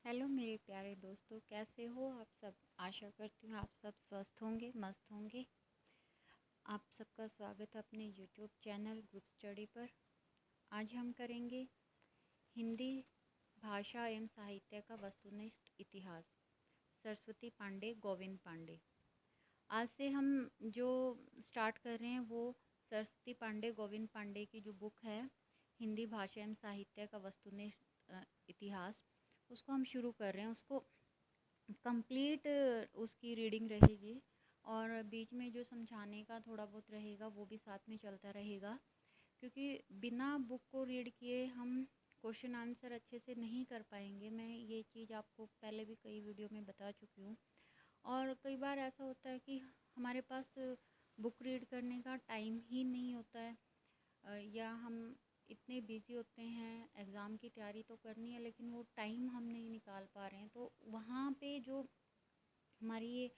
Hello मेरे प्यारे दोस्तों, कैसे हो आप सब। आशा करती हूँ आप सब स्वस्थ होंगे, मस्त होंगे। आप सबका स्वागत है अपने यूट्यूब चैनल ग्रुप स्टडी पर। आज हम करेंगे हिंदी भाषा एवं साहित्य का वस्तुनिष्ठ इतिहास, सरस्वती पांडे, गोविंद पांडे। आज से हम जो स्टार्ट कर रहे हैं वो सरस्वती पांडे, गोविंद पांडे की जो बुक है हिंदी भाषा एवं साहित्य का वस्तुनिष्ठ इतिहास, उसको हम शुरू कर रहे हैं। उसको कंप्लीट उसकी रीडिंग रहेगी और बीच में जो समझाने का थोड़ा बहुत रहेगा वो भी साथ में चलता रहेगा, क्योंकि बिना बुक को रीड किए हम क्वेश्चन आंसर अच्छे से नहीं कर पाएंगे। मैं ये चीज़ आपको पहले भी कई वीडियो में बता चुकी हूँ। और कई बार ऐसा होता है कि हमारे पास बुक रीड करने का टाइम ही नहीं होता है, या हम इतने बिज़ी होते हैं, एग्ज़ाम की तैयारी तो करनी है लेकिन वो टाइम हम नहीं निकाल पा रहे हैं। तो वहाँ पे जो हमारी ये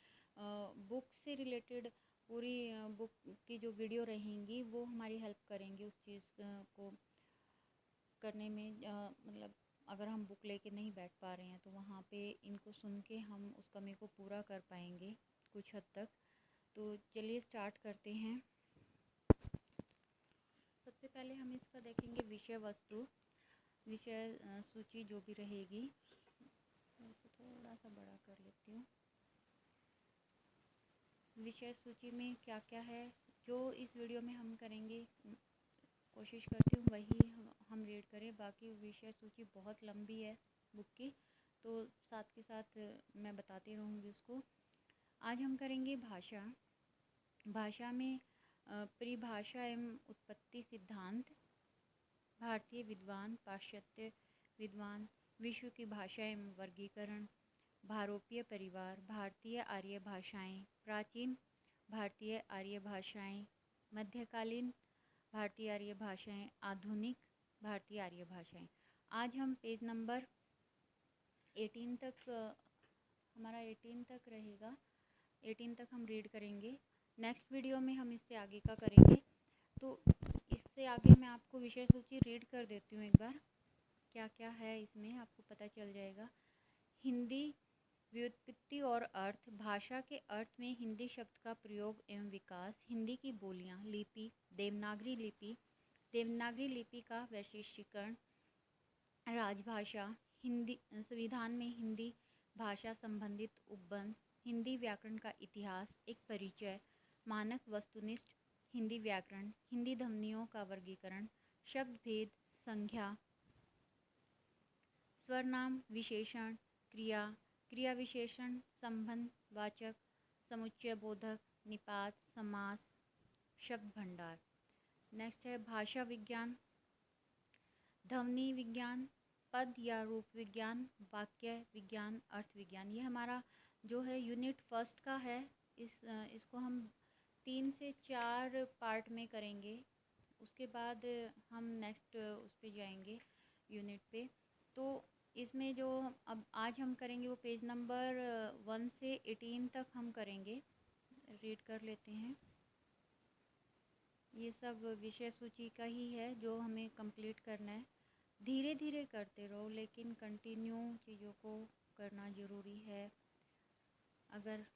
बुक से रिलेटेड पूरी बुक की जो वीडियो रहेंगी वो हमारी हेल्प करेंगी उस चीज़ को करने में। मतलब अगर हम बुक लेके नहीं बैठ पा रहे हैं तो वहाँ पे इनको सुन के हम उस कमी को पूरा कर पाएंगे कुछ हद तक। तो चलिए स्टार्ट करते हैं। सबसे पहले हम इसका देखेंगे विषय वस्तु, विषय सूची जो भी रहेगी। इसको थोड़ा सा बड़ा कर लेती हूँ। विषय सूची में क्या क्या है जो इस वीडियो में हम करेंगे, कोशिश करती हूँ वही हम रीड करें। बाकी विषय सूची बहुत लंबी है बुक की, तो साथ के साथ मैं बताती रहूँगी उसको। आज हम करेंगे भाषा। भाषा में परिभाषा एवं उत्पत्ति सिद्धांत, भारतीय विद्वान, पाश्चात्य विद्वान, विश्व की भाषा एवं वर्गीकरण, भारोपीय परिवार, भारतीय आर्य भाषाएं, प्राचीन भारतीय आर्य भाषाएं, मध्यकालीन भारतीय आर्य भाषाएं, आधुनिक भारतीय आर्य भाषाएं। आज हम पेज नंबर 18 तक, हमारा 18 तक रहेगा, 18 तक हम रीड करेंगे। नेक्स्ट वीडियो में हम इससे आगे का करेंगे। तो इससे आगे मैं आपको विषय सूची रीड कर देती हूँ एक बार, क्या क्या है इसमें आपको पता चल जाएगा। हिंदी व्युत्पत्ति और अर्थ। भाषा के अर्थ में हिंदी शब्द का प्रयोग एवं विकास। हिंदी की बोलियां। लिपि, देवनागरी लिपि, देवनागरी लिपि का वैशिष्टीकरण। राजभाषा। हिंदी संविधान में हिंदी भाषा संबंधित उपबंध। हिंदी व्याकरण का इतिहास, एक परिचय। मानक वस्तुनिष्ठ हिंदी व्याकरण। हिंदी ध्वनियों का वर्गीकरण। शब्द भेद, संज्ञा, स्वरनाम, विशेषण, क्रिया, क्रिया विशेषण, संबंध वाचक, समुच्चय बोधक, निपात, समास, शब्द भंडार। नेक्स्ट है भाषा विज्ञान, ध्वनि विज्ञान, पद या रूप विज्ञान, वाक्य विज्ञान, अर्थ विज्ञान। ये हमारा जो है यूनिट फर्स्ट का है। इसको हम 3 से 4 पार्ट में करेंगे। उसके बाद हम नेक्स्ट उस पे जाएंगे यूनिट पे। तो इसमें जो अब आज हम करेंगे वो पेज नंबर 1 से 18 तक हम करेंगे। रीड कर लेते हैं। ये सब विषय सूची का ही है जो हमें कंप्लीट करना है। धीरे धीरे करते रहो लेकिन कंटिन्यू चीज़ों को करना ज़रूरी है। अगर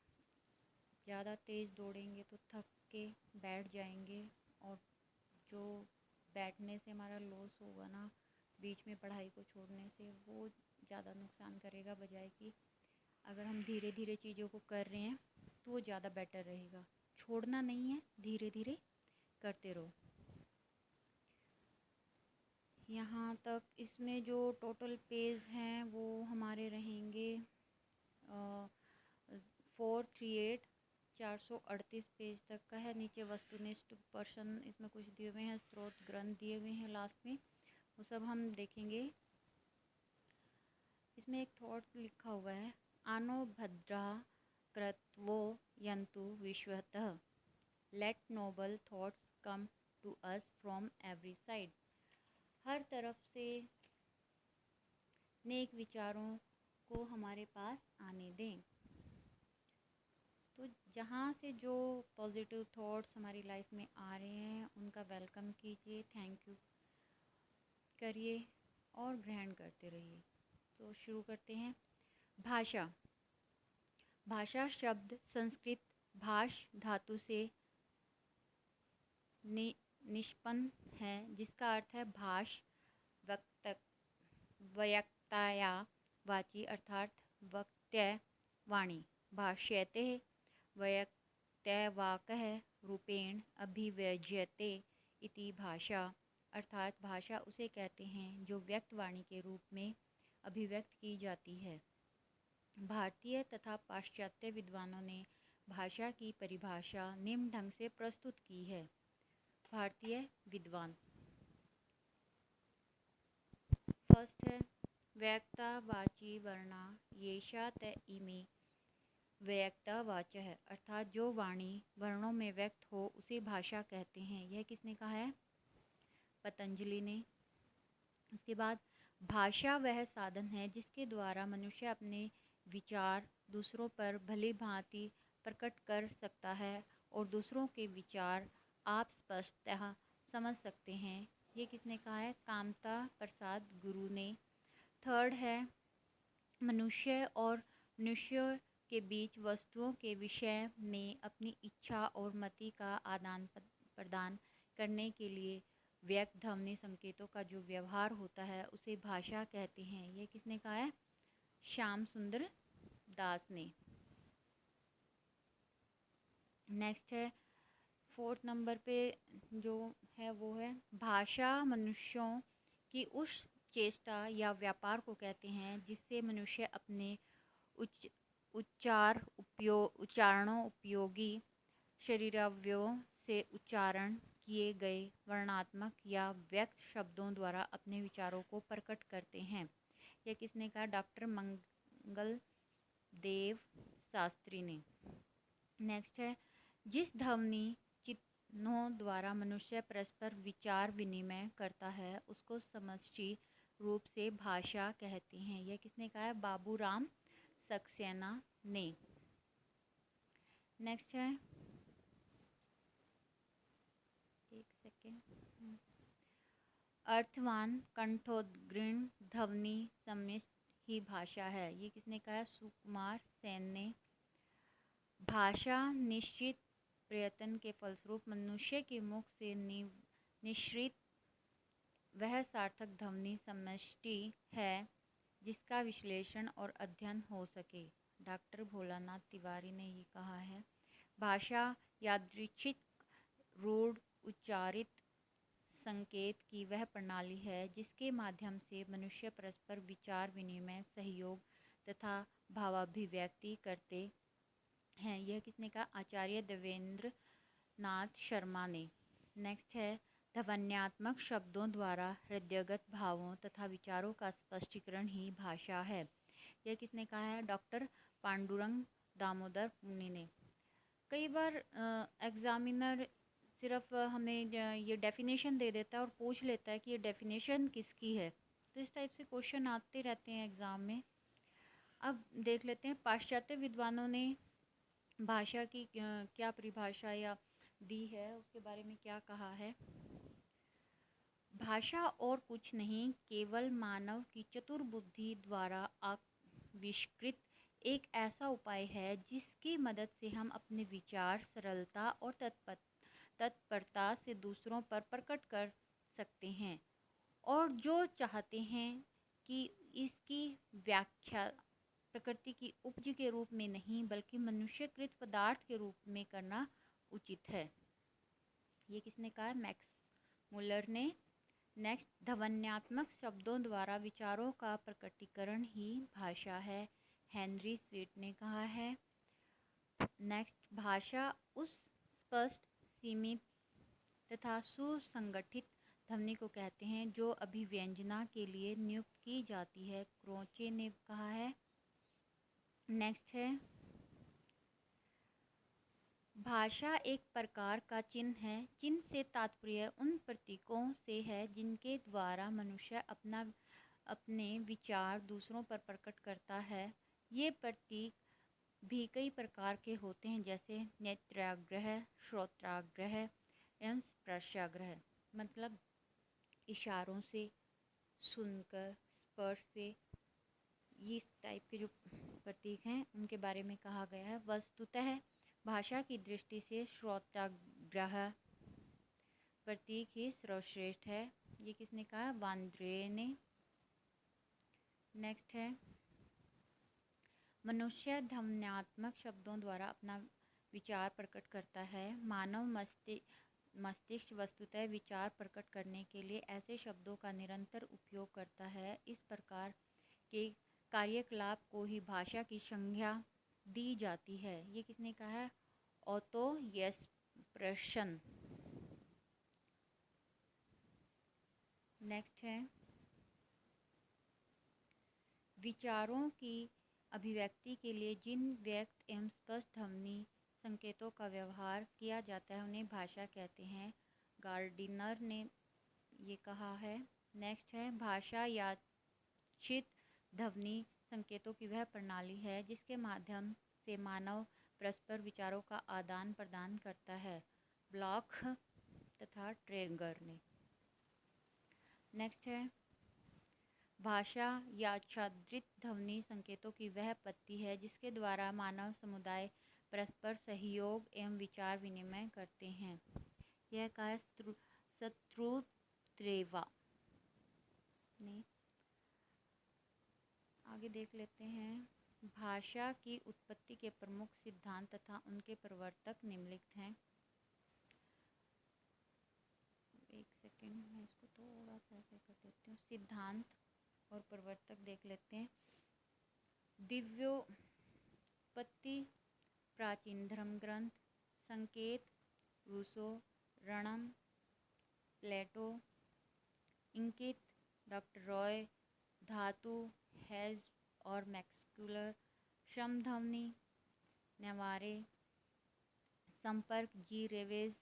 ज़्यादा तेज़ दौड़ेंगे तो थक के बैठ जाएंगे, और जो बैठने से हमारा लॉस होगा ना बीच में पढ़ाई को छोड़ने से, वो ज़्यादा नुकसान करेगा, बजाय कि अगर हम धीरे धीरे चीज़ों को कर रहे हैं तो वो ज़्यादा बेटर रहेगा। छोड़ना नहीं है, धीरे धीरे करते रहो। यहाँ तक इसमें जो टोटल पेज हैं वो हमारे रहेंगे 438, 438 पेज तक का है। नीचे वस्तुनिष्ठ पर्सन इसमें कुछ दिए हुए हैं, स्रोत ग्रंथ दिए हुए हैं लास्ट में, वो सब हम देखेंगे। इसमें एक थॉट लिखा हुआ है, आनो भद्रा कृत्वो यंतु विश्वतः, let noble thoughts come to us from every side. हर तरफ से नेक विचारों को हमारे पास आने दें। तो जहाँ से जो पॉजिटिव थॉट्स हमारी लाइफ में आ रहे हैं उनका वेलकम कीजिए, थैंक यू करिए और ग्रहण करते रहिए। तो शुरू करते हैं। भाषा। भाषा शब्द संस्कृत भाष धातु से निष्पन्न है, जिसका अर्थ है भाष, वक्त, वक्ताया, वाची अर्थात वक्तव्य, वाणी। भाष्यते वक्तव्यवाकः रूपेण अभिव्यज्यते इति भाषा, अर्थात भाषा उसे कहते हैं जो व्यक्त वाणी के रूप में अभिव्यक्त की जाती है। भारतीय तथा पाश्चात्य विद्वानों ने भाषा की परिभाषा निम्न ढंग से प्रस्तुत की है। भारतीय विद्वान, फर्स्ट है व्यक्तावाची वर्णा येषा त इमे व्यक्तावाच है, अर्थात जो वाणी वर्णों में व्यक्त हो उसे भाषा कहते हैं। यह किसने कहा है? पतंजलि ने। उसके बाद भाषा वह साधन है जिसके द्वारा मनुष्य अपने विचार दूसरों पर भली भांति प्रकट कर सकता है और दूसरों के विचार आप स्पष्टतः समझ सकते हैं। ये किसने कहा है? कामता प्रसाद गुरु ने। थर्ड है मनुष्य और मनुष्य के बीच वस्तुओं के विषय में अपनी इच्छा और मति का आदान प्रदान करने के लिए व्यक्त ध्वनि संकेतों का जो व्यवहार होता है उसे भाषा कहते हैं। यह किसने कहा है? श्याम सुंदर दास ने। नेक्स्ट है फोर्थ नंबर पे जो है वो है भाषा मनुष्यों की उस चेष्टा या व्यापार को कहते हैं जिससे मनुष्य अपने उच्चारणों उपयोगी शरीरावयवों से उच्चारण किए गए वर्णात्मक या व्यक्त शब्दों द्वारा अपने विचारों को प्रकट करते हैं। यह किसने कहा? डॉक्टर मंगल देव शास्त्री ने। नेक्स्ट है जिस ध्वनि चिन्हों द्वारा मनुष्य परस्पर विचार विनिमय करता है उसको समष्टि रूप से भाषा कहते हैं। यह किसने कहा है? बाबूराम सक्सेना ने। नेक्स्ट है एक सेकेंड, अर्थवान कंठोद्गीर्ण ध्वनि सम्मिश्र ही भाषा है। ये किसने कहा है? सुकुमार सेन ने। भाषा निश्चित प्रयत्न के फलस्वरूप मनुष्य के मुख से निश्रित वह सार्थक ध्वनि समष्टि है जिसका विश्लेषण और अध्ययन हो सके। डॉक्टर भोलानाथ तिवारी ने ये कहा है। भाषा यादृच्छिक रूढ़ उच्चारित संकेत की वह प्रणाली है जिसके माध्यम से मनुष्य परस्पर विचार विनिमय सहयोग तथा भावाभिव्यक्ति करते हैं। यह किसने कहा? आचार्य देवेंद्र नाथ शर्मा ने। नेक्स्ट है ध्वन्यात्मक शब्दों द्वारा हृदयगत भावों तथा विचारों का स्पष्टीकरण ही भाषा है। यह किसने कहा है? डॉक्टर पांडुरंग दामोदर पुनी ने। कई बार एग्जामिनर सिर्फ हमें ये डेफिनेशन दे देता है और पूछ लेता है कि ये डेफिनेशन किसकी है, तो इस टाइप से क्वेश्चन आते रहते हैं एग्ज़ाम में। अब देख लेते हैं पाश्चात्य विद्वानों ने भाषा की क्या परिभाषा या दी है, उसके बारे में क्या कहा है। भाषा और कुछ नहीं, केवल मानव की चतुर बुद्धि द्वारा आविष्कृत एक ऐसा उपाय है जिसकी मदद से हम अपने विचार सरलता और तत्परता से दूसरों पर प्रकट कर सकते हैं और जो चाहते हैं कि इसकी व्याख्या प्रकृति की उपज के रूप में नहीं बल्कि मनुष्यकृत पदार्थ के रूप में करना उचित है। ये किसने कहा? मैक्स मुलर ने। नेक्स्ट ध्वन्यात्मक शब्दों द्वारा विचारों का प्रकटीकरण ही भाषा है। हेनरी स्वीट ने कहा है। नेक्स्ट भाषा उस स्पष्ट सीमित तथा सुसंगठित ध्वनि को कहते हैं जो अभिव्यंजना के लिए नियुक्त की जाती है। क्रोचे ने कहा है। नेक्स्ट है भाषा एक प्रकार का चिन्ह है। चिन्ह से तात्पर्य उन प्रतीकों से है जिनके द्वारा मनुष्य अपने विचार दूसरों पर प्रकट करता है। ये प्रतीक भी कई प्रकार के होते हैं जैसे नेत्राग्रह, श्रोत्राग्रह एवं स्पर्शाग्रह, मतलब इशारों से, सुनकर, स्पर्श से ये इस टाइप के जो प्रतीक हैं उनके बारे में कहा गया है। वस्तुतः भाषा की दृष्टि से श्रोताग्रह प्रतीक ही सर्वश्रेष्ठ है। ये किसने कहा? वांद्रे ने। नेक्स्ट है, मनुष्य ध्वन्यात्मक शब्दों द्वारा अपना विचार प्रकट करता है। मानव मस्तिष्क वस्तुतः विचार प्रकट करने के लिए ऐसे शब्दों का निरंतर उपयोग करता है। इस प्रकार के कार्यकलाप को ही भाषा की संज्ञा दी जाती है। ये किसने कहा है? ओतो येस्पर्सन। नेक्स्ट है, विचारों की अभिव्यक्ति के लिए जिन व्यक्त एवं स्पष्ट ध्वनि संकेतों का व्यवहार किया जाता है उन्हें भाषा कहते हैं। गार्डिनर ने ये कहा है। नेक्स्ट है, भाषा यादृच्छिक ध्वनि संकेतों की वह प्रणाली है जिसके माध्यम से मानव परस्पर विचारों का आदान प्रदान करता है। ब्लॉक तथा ट्रेगर ने। नेक्स्ट है, भाषा यादृच्छिक ध्वनि संकेतों की वह पद्धति है जिसके द्वारा मानव समुदाय परस्पर सहयोग एवं विचार विनिमय करते हैं। यह कहा शत्रुत्रेवा ने। आगे देख लेते हैं, भाषा की उत्पत्ति के प्रमुख सिद्धांत तथा उनके प्रवर्तक निम्नलिखित हैं। एक सेकेंड, मैं इसको थोड़ा सा ऐसे कर देती हूँ। सिद्धांत और प्रवर्तक देख लेते हैं। दिव्योत्पत्ति, प्राचीन धर्म ग्रंथ, संकेत, रूसो, रणम, प्लेटो, इंकित, डॉक्टर रॉय, धातु, हेज और मैक्सकुलर, श्रम ध्वनि, नेवारे, संपर्क, जी रेवेज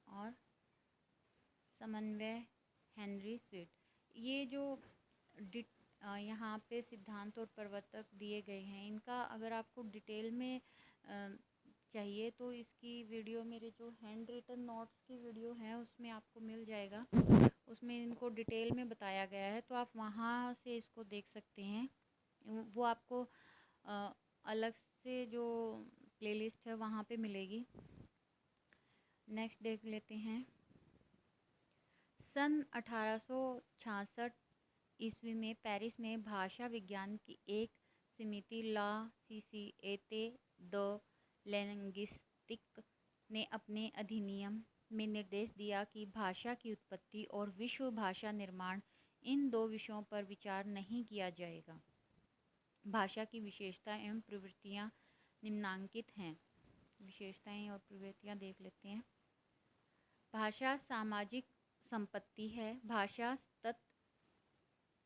और समन्वय, हेनरी स्वीट। ये जो यहाँ पे सिद्धांत और प्रवर्तक दिए गए हैं, इनका अगर आपको डिटेल में चाहिए तो इसकी वीडियो मेरे जो हैंड रिटन नोट्स की वीडियो है उसमें आपको मिल जाएगा। उसमें इनको डिटेल में बताया गया है, तो आप वहाँ से इसको देख सकते हैं। वो आपको अलग से जो प्लेलिस्ट है वहाँ पे मिलेगी। नेक्स्ट देख लेते हैं, सन 1866 ईस्वी में पेरिस में भाषा विज्ञान की एक समिति ला सोसिएते द लिंग्विस्टिक ने अपने अधिनियम में निर्देश दिया कि भाषा की उत्पत्ति और विश्व भाषा निर्माण, इन दो विषयों पर विचार नहीं किया जाएगा। भाषा की विशेषता एवं प्रवृत्तियाँ निम्नांकित हैं। विशेषताएं और प्रवृत्तियाँ देख लेते हैं। भाषा सामाजिक संपत्ति है।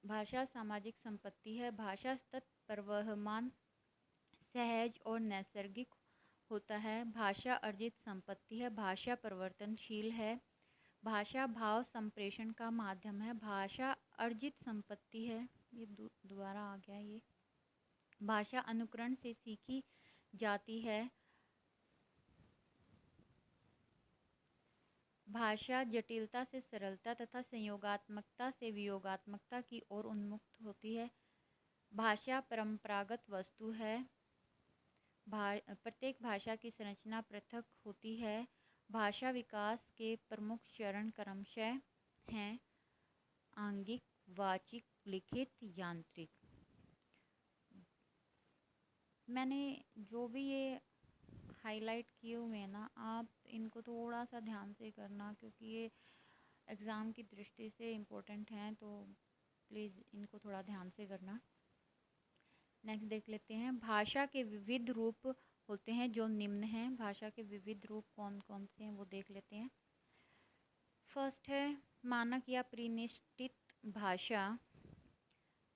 भाषा सामाजिक संपत्ति है। भाषा सतत प्रवहमान, सहज और नैसर्गिक होता है। भाषा अर्जित संपत्ति है। भाषा परिवर्तनशील है। भाषा भाव संप्रेषण का माध्यम है। भाषा अर्जित संपत्ति है। ये दोबारा आ गया ये। भाषा अनुकरण से सीखी जाती है। भाषा जटिलता से सरलता तथा संयोगात्मकता से वियोगात्मकता की ओर उन्मुक्त होती है। भाषा परंपरागत वस्तु है। प्रत्येक भाषा की संरचना पृथक होती है। भाषा विकास के प्रमुख चरण क्रमशः हैं आंगिक, वाचिक, लिखित, यांत्रिक। मैंने जो भी ये हाईलाइट किए हुए हैं ना, आप इनको थोड़ा सा ध्यान से करना, क्योंकि ये एग्ज़ाम की दृष्टि से इम्पोर्टेंट हैं, तो प्लीज़ इनको थोड़ा ध्यान से करना। नेक्स्ट देख लेते हैं, भाषा के विविध रूप होते हैं जो निम्न हैं। भाषा के विविध रूप कौन कौन से हैं वो देख लेते हैं। फर्स्ट है मानक या प्रीनिश्चित भाषा,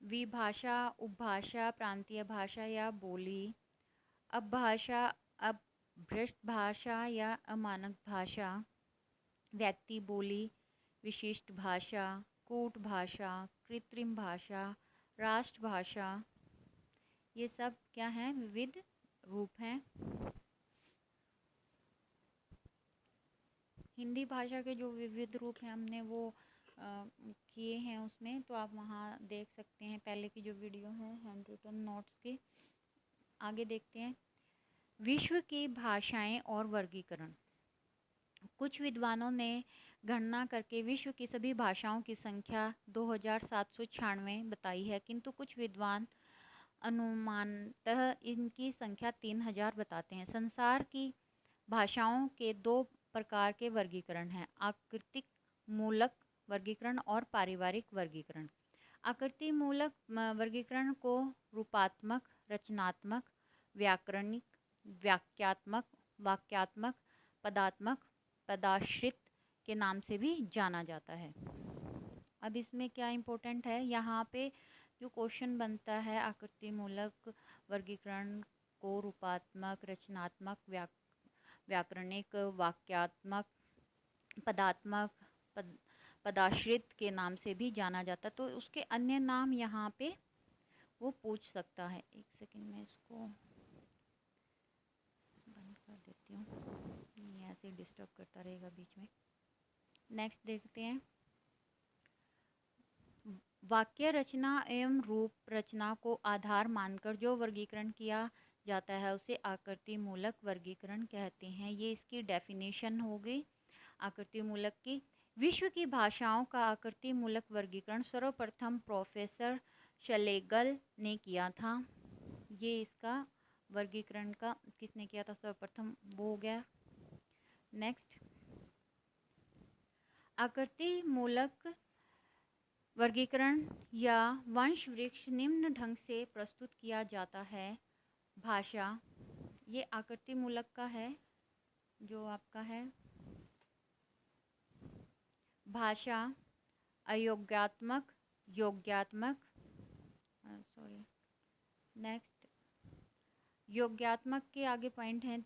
विभाषा, उपभाषा, प्रांतीय भाषा या बोली, अपभाषा, अपभ्रष्ट भाषा या अमानक भाषा, व्यक्ति बोली, विशिष्ट भाषा, कूट भाषा, कृत्रिम भाषा, राष्ट्रभाषा। ये सब क्या हैं? विविध रूप हैं। हिंदी भाषा के जो विविध रूप हैं हमने वो किए हैं उसमें, तो आप वहाँ देख सकते हैं पहले की जो वीडियो है हैंड रिटन नोट्स के। आगे देखते हैं, विश्व की भाषाएं और वर्गीकरण। कुछ विद्वानों ने गणना करके विश्व की सभी भाषाओं की संख्या 2796 बताई है, किंतु कुछ विद्वान अनुमानतः इनकी संख्या 3000 बताते हैं। संसार की भाषाओं के दो प्रकार के वर्गीकरण हैं, आकृतिक मूलक वर्गीकरण और पारिवारिक वर्गीकरण। आकृति मूलक वर्गीकरण को रूपात्मक, रचनात्मक, व्याकरणिक, वाक्यात्मक, पदात्मक, पदाश्रित के नाम से भी जाना जाता है। अब इसमें क्या इम्पोर्टेंट है, यहाँ पे जो क्वेश्चन बनता है, आकृति मूलक वर्गीकरण को रूपात्मक, रचनात्मक, व्याकरणिक, वाक्यात्मक, पदात्मक, पदाश्रित के नाम से भी जाना जाता, तो उसके अन्य नाम यहाँ पे वो पूछ सकता है। एक सेकंड में इसको बंद कर देती हूँ, ये ऐसे डिस्टर्ब करता रहेगा बीच में। नेक्स्ट देखते हैं, वाक्य रचना एवं रूप रचना को आधार मानकर जो वर्गीकरण किया जाता है उसे आकृति मूलक वर्गीकरण कहते हैं। ये इसकी डेफिनेशन हो गई आकृति मूलक की। विश्व की भाषाओं का आकृति मूलक वर्गीकरण सर्वप्रथम प्रोफेसर शलेगल ने किया था। ये इसका वर्गीकरण का किसने किया था सर्वप्रथम, वो हो गया। नेक्स्ट, आकृति मूलक वर्गीकरण या वंश वृक्ष निम्न ढंग से प्रस्तुत किया जाता है। भाषा, ये आकृति मूलक का है, जो आपका है भाषा अयोग्यात्मक, योग्यात्मक, नेक्स्ट, योग्यात्मक के आगे पॉइंट हैं,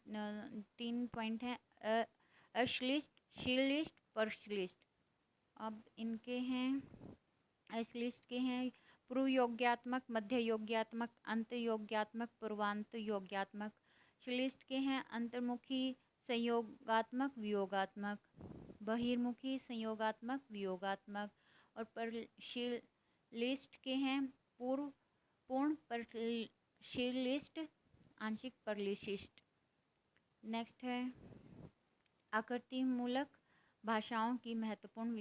3 पॉइंट हैं, अश्लिष्ट, शीलिष्ट, परश्लिष्ट। अब इनके हैं, अश्लिष्ट के हैं पूर्व योग्यात्मक, मध्य योग्यात्मक, अंत योग्यात्मक, पूर्वांत योग्यात्मक। श्लिष्ट के हैं अंतर्मुखी, संयोगात्मक, वियोगात्मक, बहिर्मुखी, संयोगात्मक, वियोगात्मक। और परश्लिष्ट के हैं पूर्ण परश्लिष्ट, आंशिक परश्लिष्ट। नेक्स्ट है, आकृति मूलक भाषाओं की महत्वपूर्ण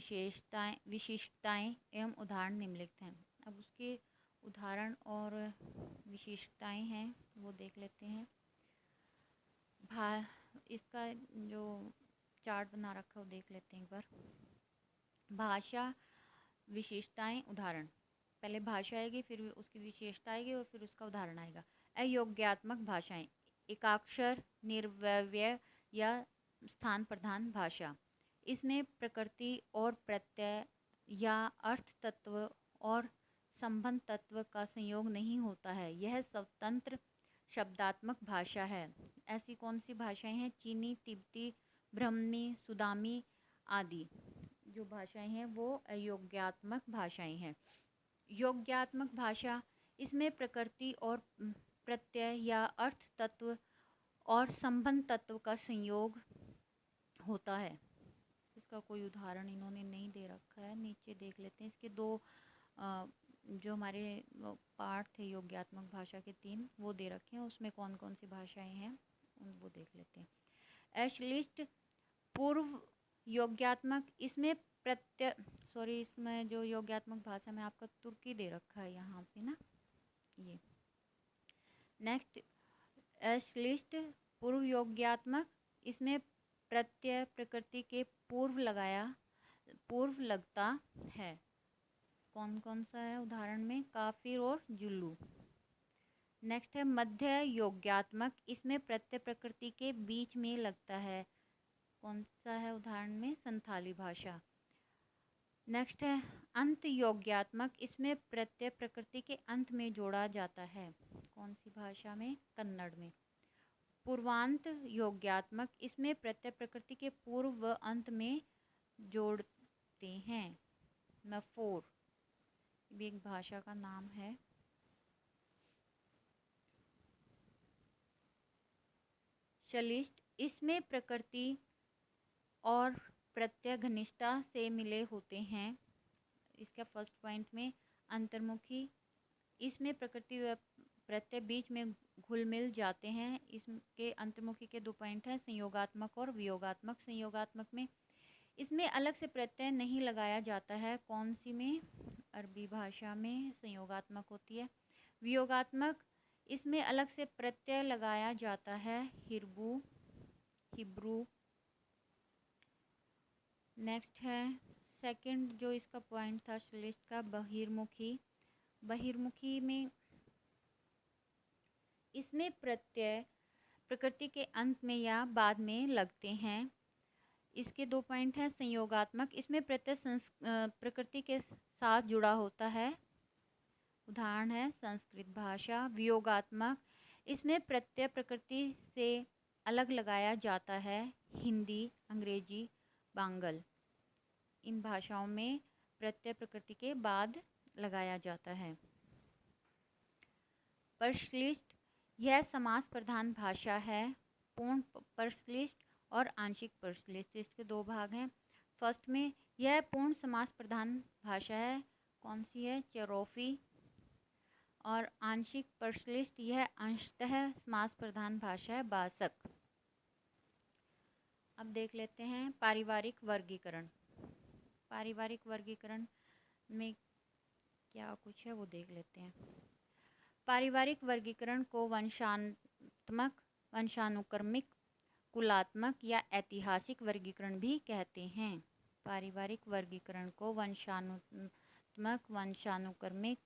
विशिष्टताएं एवं उदाहरण निम्नलिखित हैं। अब उसके उदाहरण और विशिष्टताएं हैं वो देख लेते हैं। इसका जो चार्ट बना रखा है वो देख लेते हैं एक बार। भाषा विशेषताएं उदाहरण, पहले भाषा आएगी, फिर उसकी विशेषता आएगी और फिर उसका उदाहरण आएगा। अयोग्यात्मक भाषाएं, एकाक्षर, निर्व्यय या स्थान प्रधान भाषा। इसमें प्रकृति और प्रत्यय या अर्थ तत्व और संबंध तत्व का संयोग नहीं होता है, यह स्वतंत्र शब्दात्मक भाषा है। ऐसी कौन सी भाषाएं हैं, चीनी, तिब्बती, ब्राह्मी, सुदामी आदि जो भाषाएं हैं वो अयोग्यात्मक भाषाएं हैं। योग्यात्मक भाषा, इसमें प्रकृति और प्रत्यय या अर्थ तत्व और संबंध तत्व का संयोग होता है। इसका कोई उदाहरण इन्होंने नहीं दे रखा है, नीचे देख लेते हैं। इसके दो जो हमारे पार्ट थे योग्यात्मक भाषा के 3 वो दे रखे हैं, उसमें कौन कौन सी भाषाएं हैं वो देख लेते हैं। अश्लिष्ट पूर्व योग्यात्मक, इसमें इसमें जो योग्यात्मक भाषा में आपका तुर्की दे रखा है यहाँ पे ना, ये। नेक्स्ट, अश्लिष्ट पूर्व योग्यात्मक, इसमें प्रत्यय प्रकृति के पूर्व लगता है। कौन कौन सा है उदाहरण में, काफिर और जुल्लू। नेक्स्ट है मध्य योग्यात्मक, इसमें प्रत्यय प्रकृति के बीच में लगता है। कौन सा है उदाहरण में, संथाली भाषा। नेक्स्ट है अंत योग्यात्मक, इसमें प्रत्यय प्रकृति के अंत में जोड़ा जाता है। कौन सी भाषा में, कन्नड़ में। पूर्वांत योग्यात्मक, इसमें प्रत्यय प्रकृति के पूर्व व अंत में जोड़ते हैं। नफोर भी एक भाषा का नाम है। शलिष्ट, इसमें प्रकृति और प्रत्यय घनिष्ठता से मिले होते हैं। इसका फर्स्ट पॉइंट में अंतर्मुखी, इसमें प्रकृति व प्रत्यय बीच में घुल मिल जाते हैं। इसके अंतर्मुखी के 2 पॉइंट हैं, संयोगात्मक और वियोगात्मक। संयोगात्मक में इसमें अलग से प्रत्यय नहीं लगाया जाता है। कौन सी में? अरबी भाषा में संयोगात्मक होती है। वियोगात्मक, इसमें अलग से प्रत्यय लगाया जाता है, हिब्रू। नेक्स्ट है सेकंड जो इसका पॉइंट था श्लिष्ट का, बहिर्मुखी। बहिर्मुखी में इसमें प्रत्यय प्रकृति के अंत में या बाद में लगते हैं। इसके 2 पॉइंट हैं, संयोगात्मक, इसमें प्रत्यय प्रकृति के साथ जुड़ा होता है, उदाहरण है संस्कृत भाषा। वियोगात्मक, इसमें प्रत्यय प्रकृति से अलग लगाया जाता है, हिंदी, अंग्रेजी, बांग्ल। इन भाषाओं में प्रत्यय प्रकृति के बाद लगाया जाता है। परश्लिष्ट, यह समास प्रधान भाषा है। पूर्ण परश्लिष्ट और आंशिक परश्लिष्ट, इसके 2 भाग हैं। फर्स्ट में यह पूर्ण समास प्रधान भाषा है, कौन सी है? चरोफी। और आंशिक परश्लिष्ट, यह अंशतः समास प्रधान भाषा है, बासक। अब देख लेते हैं पारिवारिक वर्गीकरण। पारिवारिक वर्गीकरण में क्या कुछ है वो देख लेते हैं। पारिवारिक वर्गीकरण को वंशात्मक, वंशानुक्रमिक, कुलात्मक या ऐतिहासिक वर्गीकरण भी कहते हैं। पारिवारिक वर्गीकरण को वंशात्मक, वंशानुक्रमिक,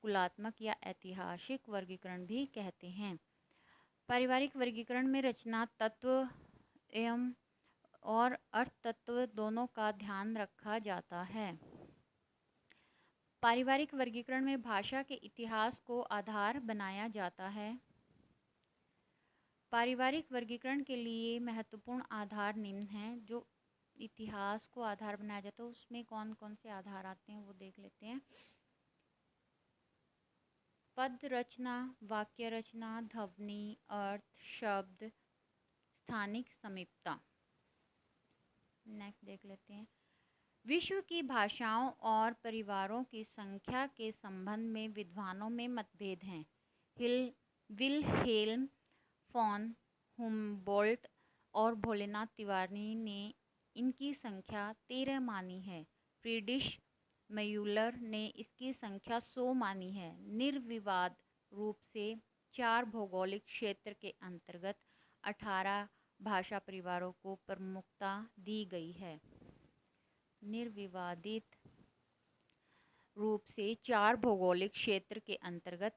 कुलात्मक या ऐतिहासिक वर्गीकरण भी कहते हैं। पारिवारिक वर्गीकरण में रचना तत्व एवं और अर्थ तत्व दोनों का ध्यान रखा जाता है। पारिवारिक वर्गीकरण में भाषा के इतिहास को आधार बनाया जाता है। पारिवारिक वर्गीकरण के लिए महत्वपूर्ण आधार निम्न हैं। जो इतिहास को आधार बनाया जाता है उसमें कौन कौन से आधार आते हैं वो देख लेते हैं। पद रचना, वाक्य रचना, ध्वनि, अर्थ, शब्द, स्थानिक समीपता। नेक्स्ट देख लेते हैं। विश्व की भाषाओं और परिवारों की संख्या के संबंध में विद्वानों में मतभेद हैं। विल्हेल्म फॉन हुम्बोल्ट और भोलेनाथ तिवारी ने इनकी संख्या 13 मानी है। फ्रीड्रिश म्यूलर ने इसकी संख्या 100 मानी है। निर्विवाद रूप से 4 भौगोलिक क्षेत्र के अंतर्गत 18 भाषा परिवारों को प्रमुखता दी गई है। निर्विवादित रूप से 4 भौगोलिक क्षेत्र के अंतर्गत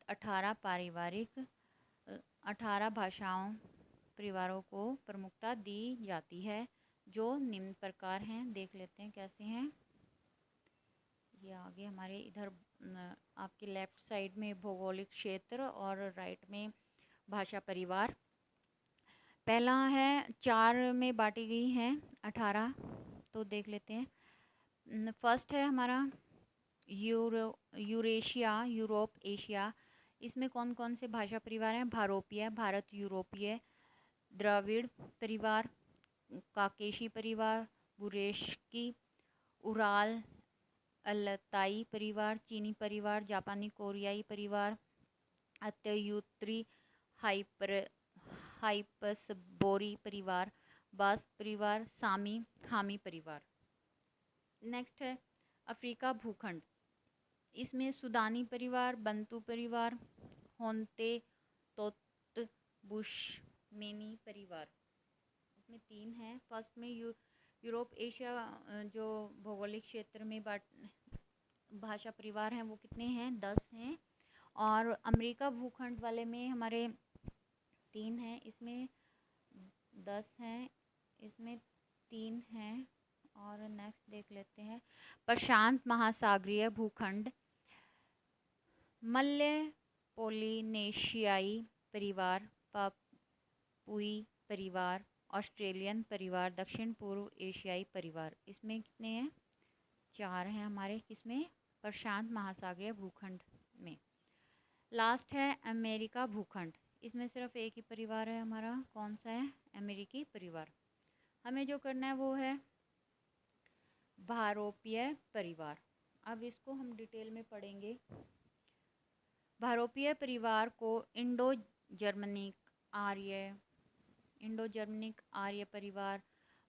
18 भाषाओं परिवारों को प्रमुखता दी जाती है, जो निम्न प्रकार हैं। देख लेते हैं कैसे हैं। ये आगे हमारे इधर आपके लेफ्ट साइड में भौगोलिक क्षेत्र और राइट में भाषा परिवार। पहला है 4 में बांटी गई हैं 18, तो देख लेते हैं। फर्स्ट है हमारा यूरेशिया, यूरोप, एशिया। इसमें कौन कौन से भाषा परिवार हैं? भारोपीय, भारत यूरोपीय, द्रविड़ परिवार, काकेशी परिवार, बुरेशकी, उराल, अल्ताई परिवार, चीनी परिवार, जापानी कोरियाई परिवार, अत्युत्तरी हाइपसबोरी परिवार, बास्क परिवार, सामी, हामी परिवार। नेक्स्ट है अफ्रीका भूखंड। इसमें सुदानी परिवार, बंतू परिवार, होन्ते तोत, बुशमेनी परिवार। इसमें 3 हैं। फर्स्ट में यूरोप एशिया जो भौगोलिक क्षेत्र में भाषा परिवार हैं वो कितने हैं? 10 हैं। और अमेरिका भूखंड वाले में हमारे 3 हैं। इसमें 10 हैं, इसमें 3 हैं। और नेक्स्ट देख लेते हैं प्रशांत महासागरीय भूखंड। मलय पोलिनेशियाई परिवार, पापुई परिवार, ऑस्ट्रेलियन परिवार, दक्षिण पूर्व एशियाई परिवार। इसमें कितने हैं? 4 हैं हमारे किसमें? प्रशांत महासागरीय भूखंड में। लास्ट है अमेरिका भूखंड। इसमें सिर्फ एक ही परिवार है हमारा, कौन सा है? अमेरिकी परिवार। हमें जो करना है वो है भारोपीय परिवार। अब इसको हम डिटेल में पढ़ेंगे। भारोपीय परिवार को इंडो जर्मनिक आर्य परिवार,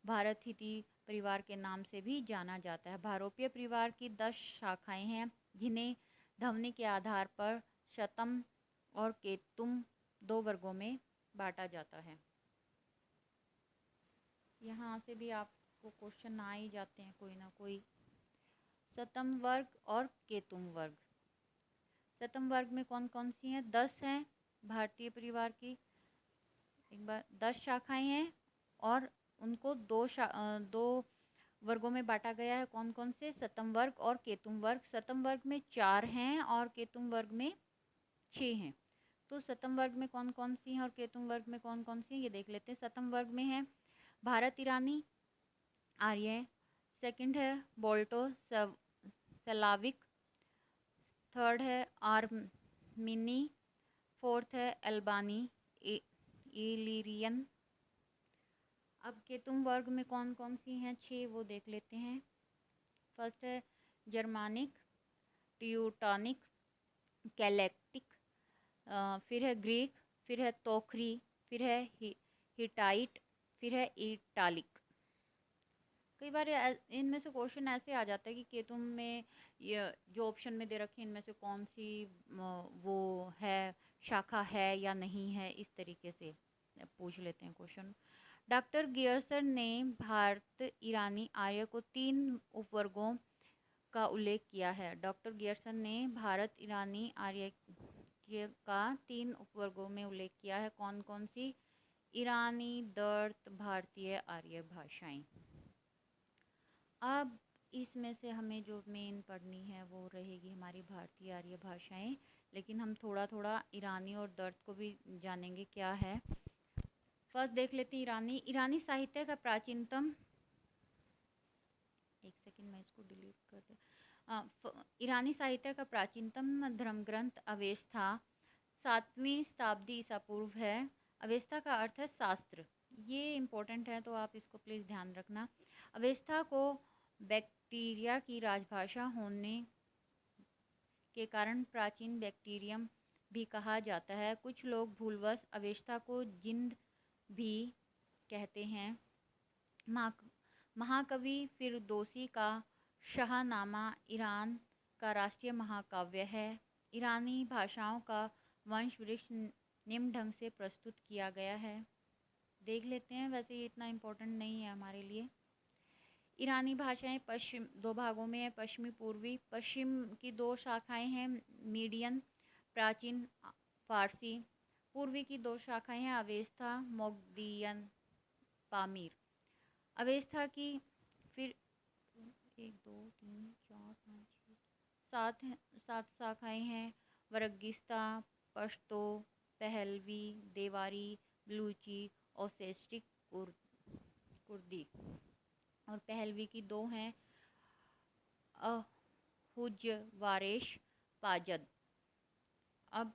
भारत हिती परिवार के नाम से भी जाना जाता है। भारोपीय परिवार की 10 शाखाएं हैं, जिन्हें ध्वनि के आधार पर शतम और केतुम 2 वर्गों में बांटा जाता है। यहाँ से भी आपको क्वेश्चन आ ही जाते हैं कोई ना कोई। शतम वर्ग और केतुम वर्ग। शतम वर्ग में कौन कौन सी हैं? 10 हैं भारतीय परिवार की, एक बार 10 शाखाएं हैं और उनको दो वर्गों में बांटा गया है। कौन कौन से? शतम वर्ग और केतुम वर्ग। शतम वर्ग में 4 हैं और केतुम वर्ग में 6 हैं। तो शतम वर्ग में कौन कौन सी हैं और केतुम वर्ग में कौन कौन सी हैं, ये देख लेते हैं। शतम वर्ग में है भारत ईरानी आर्य, सेकंड है बोल्टो स्लाविक, थर्ड है आर्मीनी, फोर्थ है अल्बानी इलीरियन। अब केतुम वर्ग में कौन कौन सी हैं? 6, वो देख लेते हैं। फर्स्ट है जर्मानिक, ट्यूटानिक, कैलेक्टिक, फिर है ग्रीक, फिर है तोखरी, फिर है हिटाइट, फिर है इटालिक। कई बार इनमें से क्वेश्चन ऐसे आ जाता है कि केतुम में ये जो ऑप्शन में दे रखे हैं इनमें से कौन सी वो है, शाखा है या नहीं है, इस तरीके से पूछ लेते हैं क्वेश्चन। डॉक्टर गियर्सन ने भारत ईरानी आर्य को 3 उपवर्गों का उल्लेख किया है। डॉक्टर गियर्सन ने भारत ईरानी आर्य का 3 उपवर्गों में उल्लेख किया है। कौन कौन सी? ईरानी, दर्द, भारतीय आर्य भाषाएं। अब इसमें से हमें जो मेन पढ़नी है वो रहेगी हमारी भारतीय आर्य भाषाएं, लेकिन हम थोड़ा थोड़ा ईरानी और दर्द को भी जानेंगे क्या है। फर्स्ट देख लेते हैं ईरानी साहित्य का प्राचीनतम, एक सेकंड मैं इसको डिलीट कर दे। ईरानी साहित्य का प्राचीनतम धर्म ग्रंथ अवेस्ता 7वीं शताब्दी ईसा पूर्व है। अवेस्ता का अर्थ है शास्त्र, ये इम्पोर्टेंट है तो आप इसको प्लीज़ ध्यान रखना। अवेस्ता को बैक्टीरिया की राजभाषा होने के कारण प्राचीन बैक्टीरियम भी कहा जाता है। कुछ लोग भूलवश अवेस्ता को जिंद भी कहते हैं। महाकवि फिरदौसी का शाहनामा ईरान का राष्ट्रीय महाकाव्य है। ईरानी भाषाओं का वंश वृक्ष निम्न ढंग से प्रस्तुत किया गया है। देख लेते हैं, वैसे ये इतना इम्पोर्टेंट नहीं है हमारे लिए। ईरानी भाषाएं पश्चिम 2 भागों में है, पश्चिमी पूर्वी। पश्चिम की 2 शाखाएं हैं, मीडियन प्राचीन फारसी। पूर्वी की 2 शाखाएं हैं, अवेस्ता मोगदियन पामीर। अवेस्ता की फिर 1 2 3 4 5 6 7 शाखाएं हैं, वर्गिस्ता, पश्तो, पहलवी, देवारी, बलूची, ओसेस्टिक, कुर्दी। और पहलवी की 2 हैं, अहुज वारेश पाजद। अब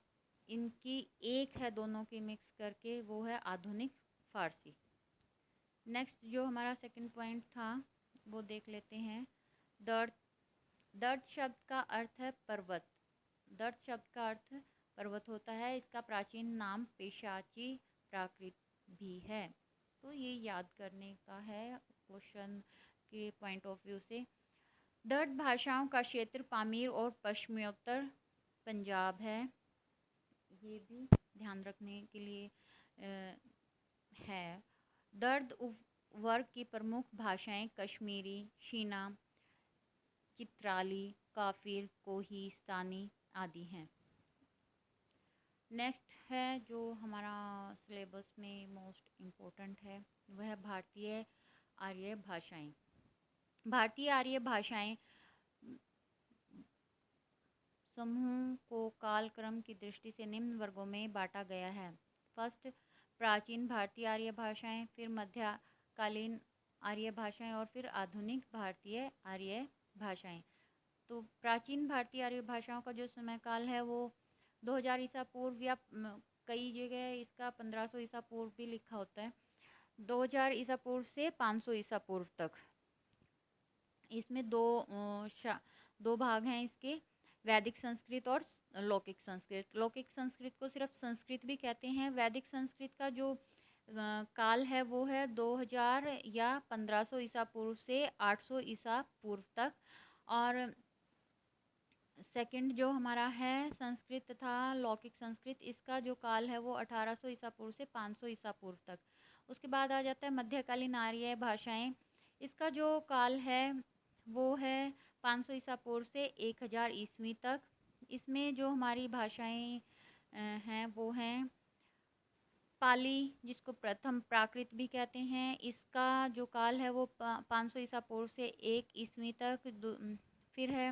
इनकी एक है दोनों की मिक्स करके, वो है आधुनिक फारसी। नेक्स्ट जो हमारा सेकंड पॉइंट था वो देख लेते हैं। दर्द शब्द का अर्थ है पर्वत। दर्द शब्द का अर्थ पर्वत होता है। इसका प्राचीन नाम पेशाची प्राकृत भी है। तो ये याद करने का है क्वेश्चन के पॉइंट ऑफ व्यू से। दर्द भाषाओं का क्षेत्र पामीर और पश्चिमोत्तर पंजाब है, ये भी ध्यान रखने के लिए है। दर्द वर्ग की प्रमुख भाषाएं कश्मीरी, शीना, चित्राली, काफिर, कोहिस्तानी आदि हैं। नेक्स्ट है जो हमारा सिलेबस में मोस्ट इम्पोर्टेंट है, वह है भारतीय आर्य भाषाएं। भारतीय आर्य भाषाएं समूह को कालक्रम की दृष्टि से निम्न वर्गों में बांटा गया है। फर्स्ट प्राचीन भारतीय आर्य भाषाएं, फिर मध्यकालीन आर्य भाषाएं और फिर आधुनिक भारतीय आर्य भाषाएं। तो प्राचीन भारतीय आर्य भाषाओं का जो समय काल है वो 2000 ईसा पूर्व, या कई जगह इसका 1500 ईसा पूर्व भी लिखा होता है, 2000 ईसा पूर्व से 500 ईसा पूर्व तक। इसमें दो भाग हैं इसके, वैदिक संस्कृत और लौकिक संस्कृत। लौकिक संस्कृत को सिर्फ संस्कृत भी कहते हैं। वैदिक संस्कृत का जो काल है वो है 2000 या 1500 ईसा पूर्व से 800 ईसा पूर्व तक। और सेकंड जो हमारा है संस्कृत तथा लौकिक संस्कृत, इसका जो काल है वो 1800 ईसा पूर्व से 500 ईसा पूर्व तक। उसके बाद आ जाता है मध्यकालीन आर्य भाषाएं। इसका जो काल है वो है 500 ईसा पूर्व से 1000 ईस्वी तक। इसमें जो हमारी भाषाएं हैं वो हैं पाली, जिसको प्रथम प्राकृत भी कहते हैं। इसका जो काल है वो 500 ईसा पूर्व से 1 ईस्वी तक। फिर है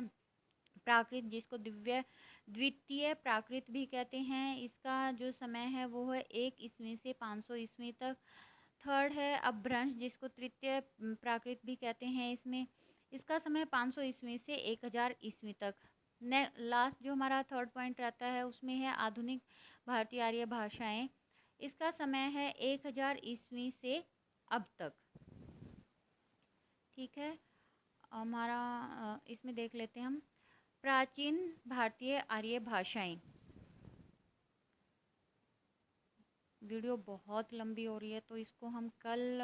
प्राकृत, जिसको द्वितीय प्राकृत भी कहते हैं। इसका जो समय है वो है 1 ईस्वी से 500 ईस्वी तक। थर्ड है अपभ्रंश, जिसको तृतीय प्राकृत भी कहते हैं। इसका समय 500 ईस्वी से 1000 ईस्वी तक। लास्ट जो हमारा थर्ड पॉइंट रहता है उसमें है आधुनिक भारतीय आर्य भाषाएं। इसका समय है 1000 ईस्वी से अब तक। ठीक है, हमारा इसमें देख लेते हैं हम प्राचीन भारतीय आर्य भाषाएं। वीडियो बहुत लंबी हो रही है तो इसको हम कल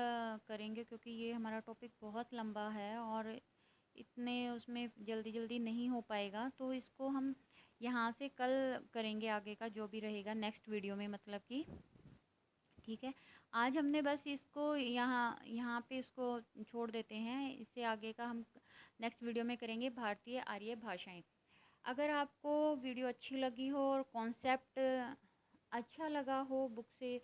करेंगे, क्योंकि ये हमारा टॉपिक बहुत लंबा है और इतने उसमें जल्दी जल्दी नहीं हो पाएगा। तो इसको हम यहाँ से कल करेंगे, आगे का जो भी रहेगा नेक्स्ट वीडियो में, मतलब कि ठीक है। आज हमने बस इसको यहाँ पे इसको छोड़ देते हैं। इससे आगे का हम नेक्स्ट वीडियो में करेंगे भारतीय आर्य भाषाएं। अगर आपको वीडियो अच्छी लगी हो और कॉन्सेप्ट अच्छा लगा हो बुक से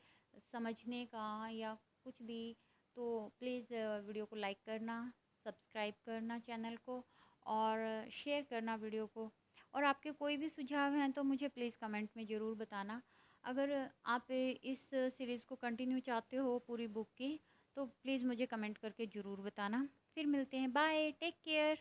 समझने का या कुछ भी, तो प्लीज़ वीडियो को लाइक करना, सब्सक्राइब करना चैनल को और शेयर करना वीडियो को। और आपके कोई भी सुझाव हैं तो मुझे प्लीज़ कमेंट में ज़रूर बताना। अगर आप इस सीरीज़ को कंटिन्यू चाहते हो पूरी बुक की, तो प्लीज़ मुझे कमेंट करके ज़रूर बताना। फिर मिलते हैं, बाय, टेक केयर।